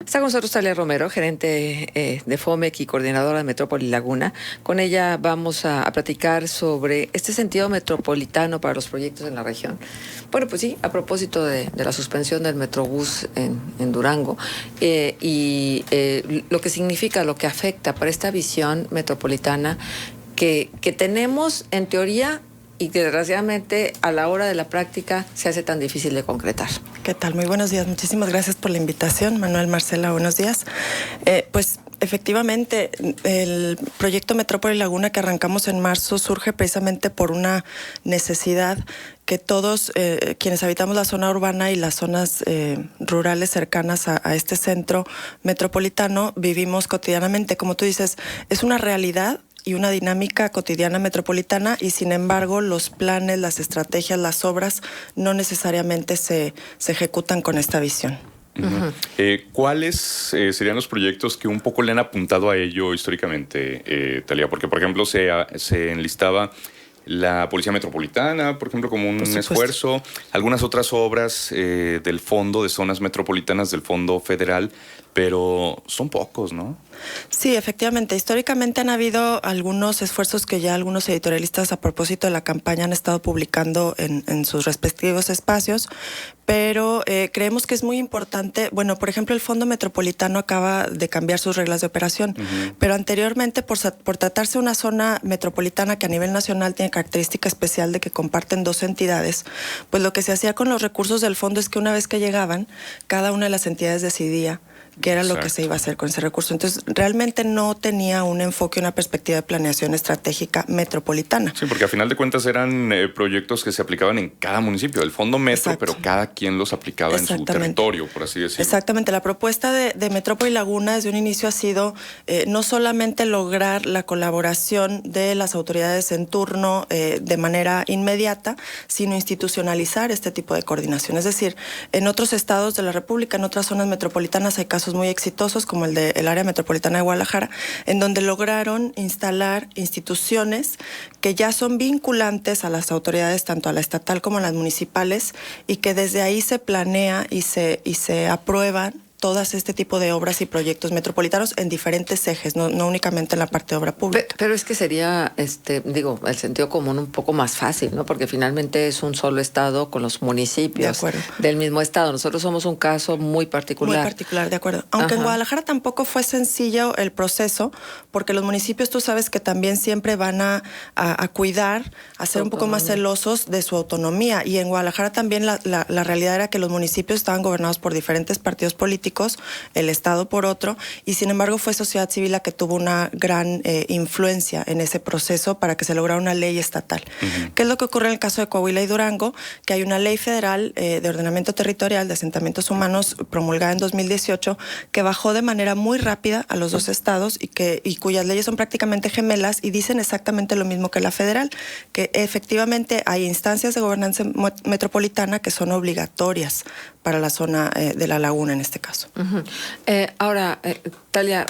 Está con nosotros Talia Romero, gerente de FOMEC y coordinadora de Metrópoli Laguna. Con ella vamos a platicar sobre este sentido metropolitano para los proyectos en la región. Bueno, pues sí, a propósito de la suspensión del Metrobús en Durango lo que significa, lo que afecta para esta visión metropolitana que tenemos en teoría y que desgraciadamente a la hora de la práctica se hace tan difícil de concretar. ¿Qué tal? Muy buenos días. Muchísimas gracias por la invitación. Manuel, Marcela, buenos días. Pues efectivamente, el proyecto Metrópoli Laguna que arrancamos en marzo surge precisamente por una necesidad que todos quienes habitamos la zona urbana y las zonas rurales cercanas a este centro metropolitano vivimos cotidianamente. Como tú dices, es una realidad y una dinámica cotidiana metropolitana y sin embargo los planes, las estrategias, las obras no necesariamente se ejecutan con esta visión. Uh-huh. ¿Cuáles serían los proyectos que un poco le han apuntado a ello históricamente, Talia? Porque, por ejemplo, se enlistaba la Policía Metropolitana, por ejemplo, como un esfuerzo, algunas otras obras del Fondo de Zonas Metropolitanas del Fondo Federal, pero son pocos, ¿no? Sí, efectivamente. Históricamente han habido algunos esfuerzos que ya algunos editorialistas a propósito de la campaña han estado publicando en sus respectivos espacios, pero creemos que es muy importante. Bueno, por ejemplo, el Fondo Metropolitano acaba de cambiar sus reglas de operación, pero anteriormente, por tratarse de una zona metropolitana que a nivel nacional tiene característica especial de que comparten dos entidades, pues lo que se hacía con los recursos del fondo es que una vez que llegaban, cada una de las entidades decidía qué era lo que se iba a hacer con ese recurso. Entonces, realmente no tenía un enfoque, una perspectiva de planeación estratégica metropolitana. Sí, porque a final de cuentas eran proyectos que se aplicaban en cada municipio, el Fondo Metro, exacto, pero cada quien los aplicaba en su territorio, por así decirlo. Exactamente. La propuesta de Metrópoli Laguna desde un inicio ha sido no solamente lograr la colaboración de las autoridades en turno de manera inmediata, sino institucionalizar este tipo de coordinación. Es decir, en otros estados de la República, en otras zonas metropolitanas hay casos muy exitosos como el del área metropolitana de Guadalajara, en donde lograron instalar instituciones que ya son vinculantes a las autoridades, tanto a la estatal como a las municipales, y que desde ahí se planea y se aprueban todas este tipo de obras y proyectos metropolitanos en diferentes ejes, no únicamente en la parte de obra pública. Pero es que sería, el sentido común un poco más fácil, ¿no? Porque finalmente es un solo estado con los municipios del mismo estado. Nosotros somos un caso muy particular. Muy particular, de acuerdo. Aunque en Guadalajara tampoco fue sencillo el proceso, porque los municipios, tú sabes que también siempre van a cuidar, a ser un poco más celosos de su autonomía. Y en Guadalajara también la realidad era que los municipios estaban gobernados por diferentes partidos políticos, el Estado por otro, y sin embargo fue sociedad civil la que tuvo una gran influencia en ese proceso para que se lograra una ley estatal. ¿Qué es lo que ocurre en el caso de Coahuila y Durango? Que hay una ley federal de ordenamiento territorial de asentamientos humanos promulgada en 2018 que bajó de manera muy rápida a los dos estados y cuyas leyes son prácticamente gemelas y dicen exactamente lo mismo que la federal, que efectivamente hay instancias de gobernanza metropolitana que son obligatorias para la zona de la laguna en este caso. Ahora, Talia,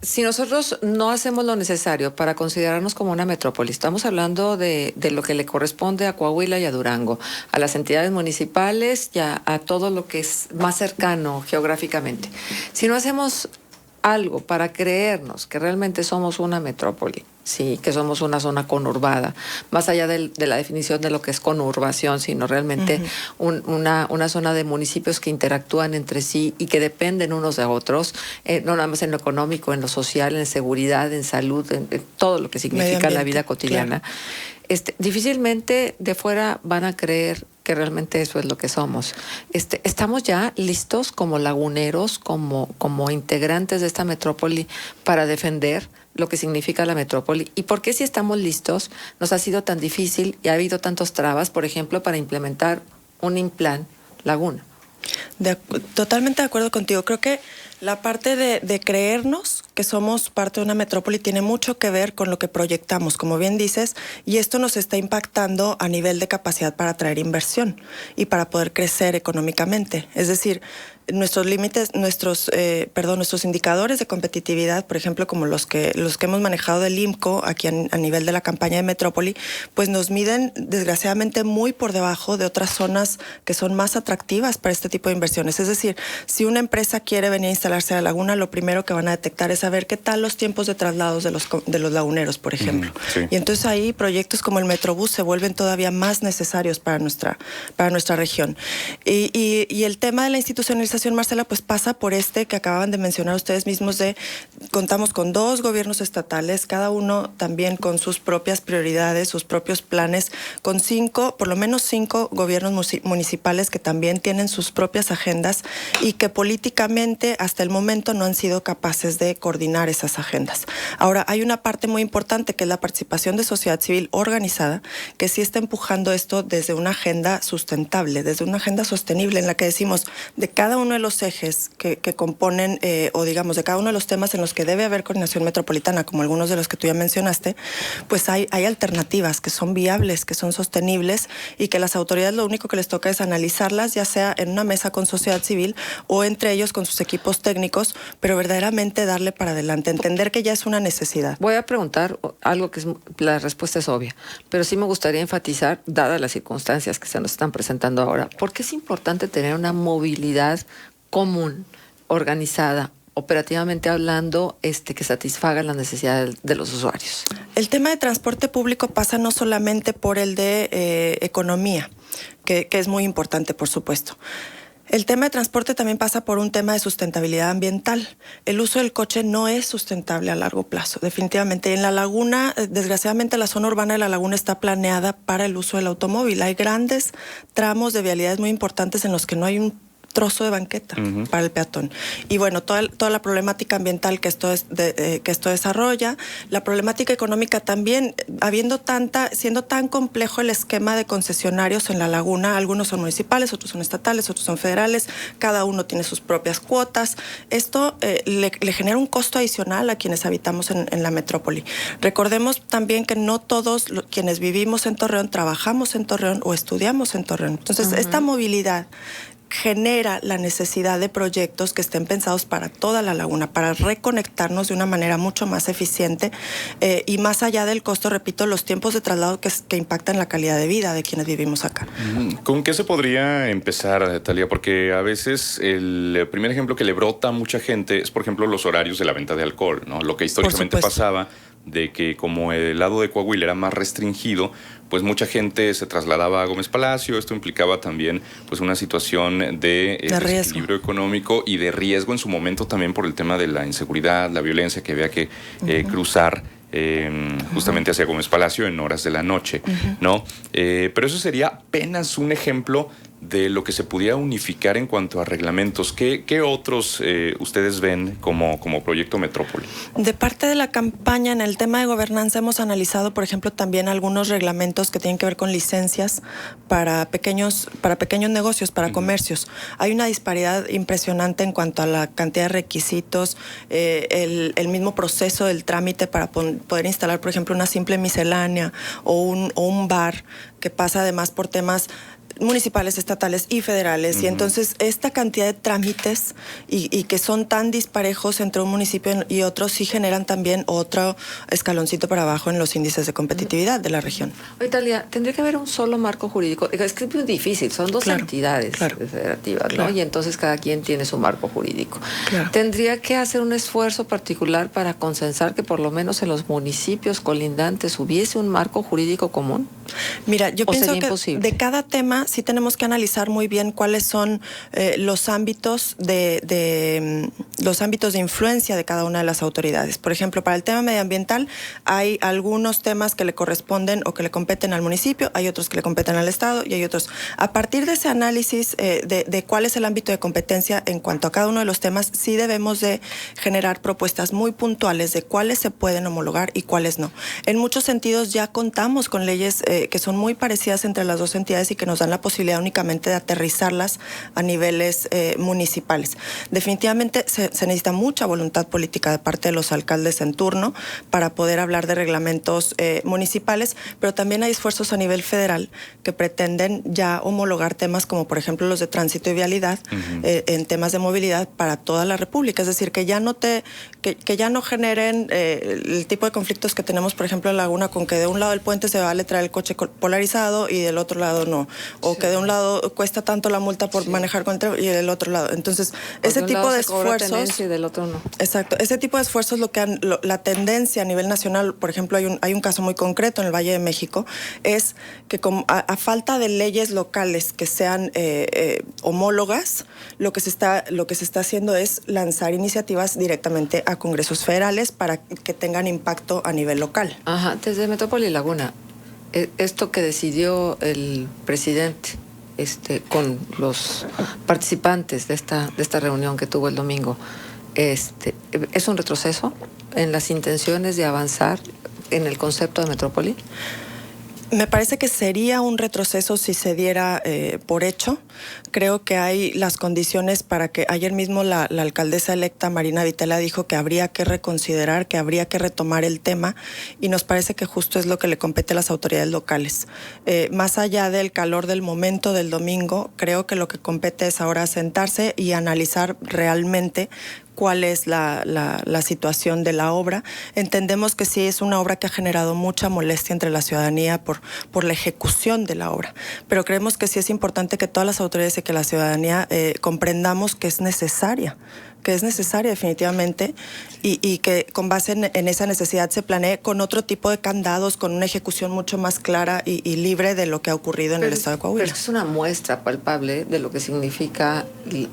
si nosotros no hacemos lo necesario para considerarnos como una metrópoli, estamos hablando de lo que le corresponde a Coahuila y a Durango, a las entidades municipales y a todo lo que es más cercano geográficamente. Si no hacemos algo para creernos que realmente somos una metrópoli, sí, que somos una zona conurbada, más allá de la definición de lo que es conurbación, sino realmente una zona de municipios que interactúan entre sí y que dependen unos de otros, no nada más en lo económico, en lo social, en seguridad, en salud, en todo lo que significa la vida cotidiana. Claro. Difícilmente de fuera van a creer que realmente eso es lo que somos. ¿Estamos ya listos como laguneros, como integrantes de esta metrópoli para defender lo que significa la metrópoli? ¿Y por qué si estamos listos nos ha sido tan difícil y ha habido tantos trabas, por ejemplo, para implementar un plan Laguna? Totalmente de acuerdo contigo. Creo que la parte de creernos que somos parte de una metrópoli tiene mucho que ver con lo que proyectamos, como bien dices, y esto nos está impactando a nivel de capacidad para atraer inversión y para poder crecer económicamente. Es decir, nuestros límites, nuestros indicadores de competitividad, por ejemplo, como los que hemos manejado del IMCO aquí a nivel de la campaña de Metrópoli, pues nos miden desgraciadamente muy por debajo de otras zonas que son más atractivas para este tipo de inversiones. Es decir, si una empresa quiere venir a instalarse a la laguna, lo primero que van a detectar es saber qué tal los tiempos de traslados de los laguneros, por ejemplo. Sí. Y entonces ahí proyectos como el Metrobús se vuelven todavía más necesarios para nuestra región. Y el tema de la institucionalización, Marcela, pues pasa por que acababan de mencionar ustedes mismos contamos con 2 gobiernos estatales, cada uno también con sus propias prioridades, sus propios planes, con por lo menos 5 gobiernos municipales que también tienen sus propias agendas y que políticamente hasta el momento no han sido capaces de coordinar esas agendas. Ahora, hay una parte muy importante que es la participación de sociedad civil organizada, que sí está empujando esto desde una agenda sustentable, desde una agenda sostenible en la que decimos de cada uno de los ejes que componen o digamos de cada uno de los temas en los que debe haber coordinación metropolitana, como algunos de los que tú ya mencionaste, pues hay alternativas que son viables, que son sostenibles y que las autoridades lo único que les toca es analizarlas, ya sea en una mesa con sociedad civil o entre ellos con sus equipos técnicos, pero verdaderamente darle para adelante, entender que ya es una necesidad. Voy a preguntar algo que la respuesta es obvia, pero sí me gustaría enfatizar, dadas las circunstancias que se nos están presentando ahora, ¿por qué es importante tener una movilidad común, organizada, operativamente hablando, que satisfaga las necesidades de los usuarios? El tema de transporte público pasa no solamente por el de economía, que es muy importante, por supuesto. El tema de transporte también pasa por un tema de sustentabilidad ambiental. El uso del coche no es sustentable a largo plazo, definitivamente. En la laguna, desgraciadamente la zona urbana de la laguna está planeada para el uso del automóvil. Hay grandes tramos de vialidades muy importantes en los que no hay un trozo de banqueta para el peatón. Y bueno, toda la problemática ambiental que esto desarrolla, la problemática económica también, siendo tan complejo el esquema de concesionarios en la laguna, algunos son municipales, otros son estatales, otros son federales, cada uno tiene sus propias cuotas. Esto le genera un costo adicional a quienes habitamos en la metrópoli. Recordemos también que no todos quienes vivimos en Torreón trabajamos en Torreón o estudiamos en Torreón. Entonces, esta movilidad genera la necesidad de proyectos que estén pensados para toda la laguna, para reconectarnos de una manera mucho más eficiente y más allá del costo, repito, los tiempos de traslado que impactan la calidad de vida de quienes vivimos acá. ¿Con qué se podría empezar, Talia? Porque a veces el primer ejemplo que le brota a mucha gente es, por ejemplo, los horarios de la venta de alcohol, ¿no? Lo que históricamente pasaba de que como el lado de Coahuila era más restringido, pues mucha gente se trasladaba a Gómez Palacio. Esto implicaba también pues una situación de desequilibrio económico y de riesgo en su momento también por el tema de la inseguridad, la violencia, que había que cruzar justamente hacia Gómez Palacio en horas de la noche, ¿no? Pero eso sería apenas un ejemplo de lo que se pudiera unificar en cuanto a reglamentos. ¿Qué otros ustedes ven como proyecto Metrópoli? De parte de la campaña en el tema de gobernanza hemos analizado, por ejemplo, también algunos reglamentos que tienen que ver con licencias para pequeños negocios, para comercios. Hay una disparidad impresionante en cuanto a la cantidad de requisitos, el mismo proceso del trámite para poder instalar, por ejemplo, una simple miscelánea o un bar, que pasa además por temas municipales, estatales y federales. Y entonces esta cantidad de trámites y que son tan disparejos entre un municipio y otro sí generan también otro escaloncito para abajo en los índices de competitividad de la región. Oye, Talia, ¿tendría que haber un solo marco jurídico? Es que es muy difícil, son dos entidades federativas, ¿no? Y entonces cada quien tiene su marco jurídico. ¿Tendría que hacer un esfuerzo particular para consensar que por lo menos en los municipios colindantes hubiese un marco jurídico común? Mira, yo pienso que de cada tema sí tenemos que analizar muy bien cuáles son los ámbitos de influencia de cada una de las autoridades. Por ejemplo, para el tema medioambiental hay algunos temas que le corresponden o que le competen al municipio, hay otros que le competen al Estado y hay otros. A partir de ese análisis de cuál es el ámbito de competencia en cuanto a cada uno de los temas, sí debemos de generar propuestas muy puntuales de cuáles se pueden homologar y cuáles no. En muchos sentidos ya contamos con leyes que son muy parecidas entre las dos entidades y que nos dan la posibilidad únicamente de aterrizarlas a niveles municipales. Definitivamente se necesita mucha voluntad política de parte de los alcaldes en turno para poder hablar de reglamentos municipales, pero también hay esfuerzos a nivel federal que pretenden ya homologar temas como por ejemplo los de tránsito y vialidad en temas de movilidad para toda la República, es decir, que ya no generen el tipo de conflictos que tenemos por ejemplo en Laguna, con que de un lado del puente se vale traer el coche polarizado y del otro lado no, o que de un lado cuesta tanto la multa por manejar con el tren y del otro lado. Entonces, ese tipo de esfuerzos y del otro no. Exacto, ese tipo de esfuerzos la tendencia a nivel nacional, por ejemplo, hay un caso muy concreto en el Valle de México, es que a falta de leyes locales que sean homólogas, lo que se está haciendo es lanzar iniciativas directamente a congresos federales para que tengan impacto a nivel local. Ajá, desde Metrópoli Laguna, esto que decidió el presidente con los participantes de esta reunión que tuvo el domingo, ¿es un retroceso en las intenciones de avanzar en el concepto de metrópoli? Me parece que sería un retroceso si se diera por hecho. Creo que hay las condiciones para que ayer mismo la alcaldesa electa Marina Vitela dijo que habría que reconsiderar, que habría que retomar el tema, y nos parece que justo es lo que le compete a las autoridades locales. Más allá del calor del momento del domingo, creo que lo que compete es ahora sentarse y analizar realmente cuál es la situación de la obra. Entendemos que sí es una obra que ha generado mucha molestia entre la ciudadanía por la ejecución de la obra, pero creemos que sí es importante que todas las autoridades y que la ciudadanía comprendamos que es necesaria definitivamente, y que con base en esa necesidad se planee con otro tipo de candados, con una ejecución mucho más clara y libre de lo que ha ocurrido en el estado de Coahuila. Pero es una muestra palpable de lo que significa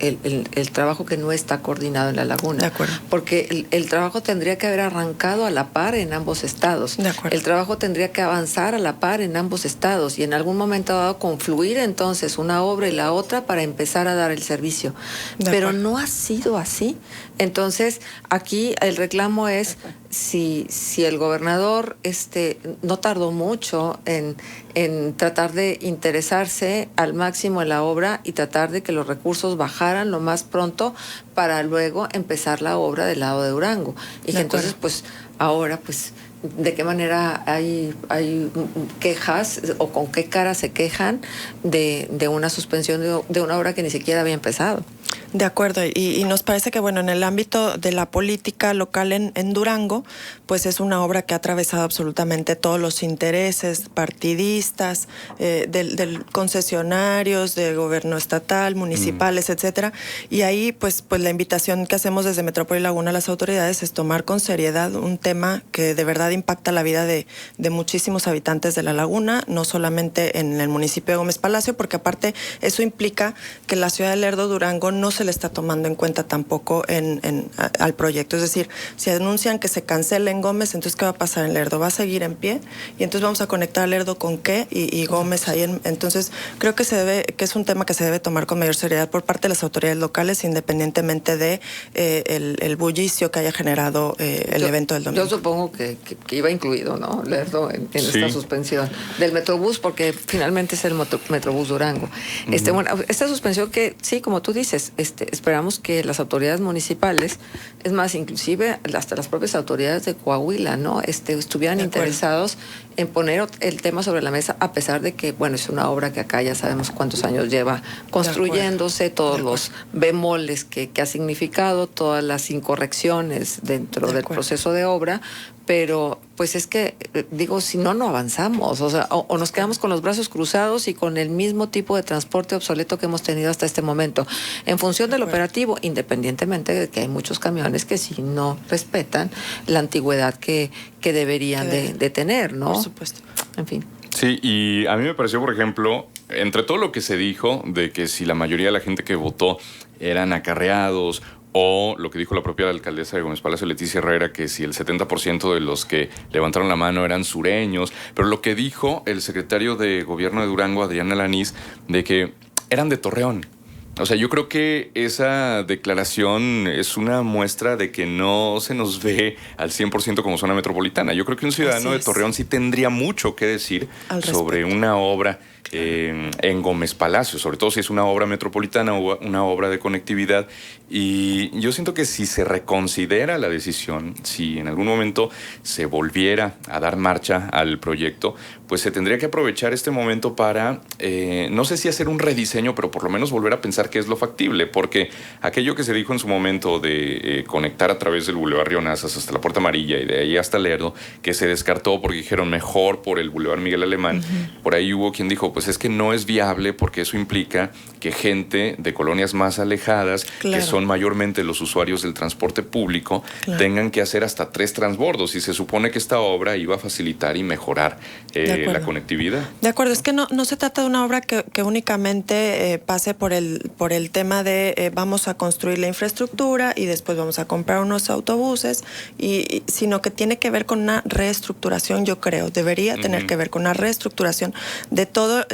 el trabajo que no está coordinado en la Laguna. De acuerdo. Porque el trabajo tendría que haber arrancado a la par en ambos estados. De acuerdo. El trabajo tendría que avanzar a la par en ambos estados y en algún momento dado confluir entonces una obra y la otra para empezar a dar el servicio. Pero no ha sido así. Entonces, aquí el reclamo es si el gobernador no tardó mucho en tratar de interesarse al máximo en la obra y tratar de que los recursos bajaran lo más pronto para luego empezar la obra del lado de Durango. Y que entonces, pues, ahora, pues, ¿de qué manera hay quejas o con qué cara se quejan de una suspensión de una obra que ni siquiera había empezado? De acuerdo, y nos parece que bueno, en el ámbito de la política local en Durango, pues es una obra que ha atravesado absolutamente todos los intereses partidistas, del concesionarios, del gobierno estatal, municipales, etcétera. Y ahí pues la invitación que hacemos desde Metrópoli Laguna a las autoridades es tomar con seriedad un tema que de verdad impacta la vida de muchísimos habitantes de la Laguna, no solamente en el municipio de Gómez Palacio, porque aparte eso implica que la ciudad de Lerdo, Durango, no se le está tomando en cuenta tampoco al proyecto. Es decir, si anuncian que se cancela en Gómez, entonces ¿qué va a pasar en Lerdo? ¿Va a seguir en pie? Y entonces vamos a conectar a Lerdo con qué y Gómez ahí. Entonces creo que que es un tema que se debe tomar con mayor seriedad por parte de las autoridades locales, independientemente de el bullicio que haya generado el evento del domingo. Yo supongo que iba incluido, ¿no? Lerdo en esta suspensión del Metrobús, porque finalmente es el Metrobús Durango. Bueno, esta suspensión que sí, como tú dices, esperamos que las autoridades municipales, es más, inclusive hasta las propias autoridades de Coahuila, ¿no? Estuvieran interesados en poner el tema sobre la mesa, a pesar de que, bueno, es una obra que acá ya sabemos cuántos años lleva construyéndose, todos los bemoles que ha significado, todas las incorrecciones dentro del proceso de obra, pero pues es que, digo, si no avanzamos, o sea, o nos quedamos con los brazos cruzados y con el mismo tipo de transporte obsoleto que hemos tenido hasta este momento, en función del operativo, independientemente de que hay muchos camiones que sí no respetan la antigüedad que deberían de tener, ¿no? Por supuesto. En fin. Sí, y a mí me pareció, por ejemplo, entre todo lo que se dijo de que si la mayoría de la gente que votó eran acarreados, o lo que dijo la propia alcaldesa de Gómez Palacio, Leticia Herrera, que si el 70% de los que levantaron la mano eran sureños, pero lo que dijo el secretario de Gobierno de Durango, Adrián Alanís, de que eran de Torreón, O sea, yo creo que esa declaración es una muestra de que no se nos ve al 100% como zona metropolitana. Yo creo que un ciudadano de Torreón sí tendría mucho que decir sobre una obra en Gómez Palacio, sobre todo si es una obra metropolitana o una obra de conectividad. Y yo siento que si se reconsidera la decisión, si en algún momento se volviera a dar marcha al proyecto, pues se tendría que aprovechar este momento para, no sé si hacer un rediseño, pero por lo menos volver a pensar qué es lo factible, porque aquello que se dijo en su momento de conectar a través del Boulevard Río Nazas hasta la Puerta Amarilla y de ahí hasta Lerdo, que se descartó porque dijeron mejor por el Boulevard Miguel Alemán, por ahí hubo quien dijo, pues es que no es viable porque eso implica que gente de colonias más alejadas, que son mayormente los usuarios del transporte público, tengan que hacer hasta 3 transbordos, y se supone que esta obra iba a facilitar y mejorar la conectividad. De acuerdo, es que no se trata de una obra que únicamente pase por el tema de vamos a construir la infraestructura y después vamos a comprar unos autobuses, sino que tiene que ver con una reestructuración, yo creo, debería tener que ver con una reestructuración de todas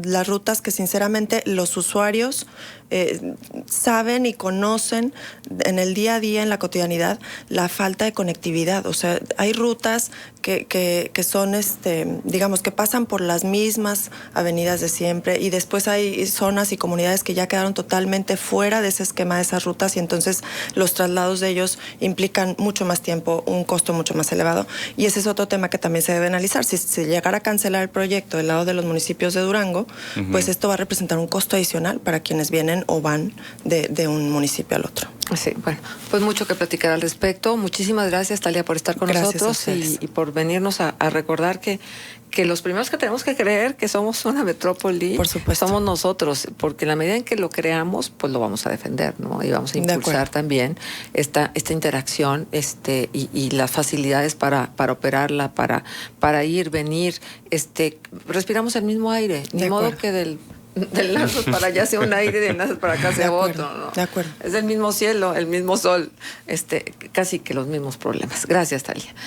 las rutas que sinceramente los usuarios saben y conocen en el día a día, en la cotidianidad, la falta de conectividad. O sea, hay rutas que son, digamos, que pasan por las mismas avenidas de siempre, y después hay zonas y comunidades que ya quedaron totalmente fuera de ese esquema de esas rutas, y entonces los traslados de ellos implican mucho más tiempo, un costo mucho más elevado, y ese es otro tema que también se debe analizar. Si se llegara a cancelar el proyecto del lado de los municipios de Durango, pues esto va a representar un costo adicional para quienes vienen o van de un municipio al otro. Sí, bueno, pues mucho que platicar al respecto. Muchísimas gracias, Talia, por estar con nosotros y por venirnos a recordar que los primeros que tenemos que creer que somos una metrópoli, por supuesto, somos nosotros, porque en la medida en que lo creamos, pues lo vamos a defender, ¿no? Y vamos a impulsar también esta interacción y las facilidades para operarla, para ir, venir. Respiramos el mismo aire, ni modo que del Nazos para allá sea un aire, del Nazos para acá sea otro, ¿no? De acuerdo. Es el mismo cielo, el mismo sol, casi que los mismos problemas. Gracias, Talia.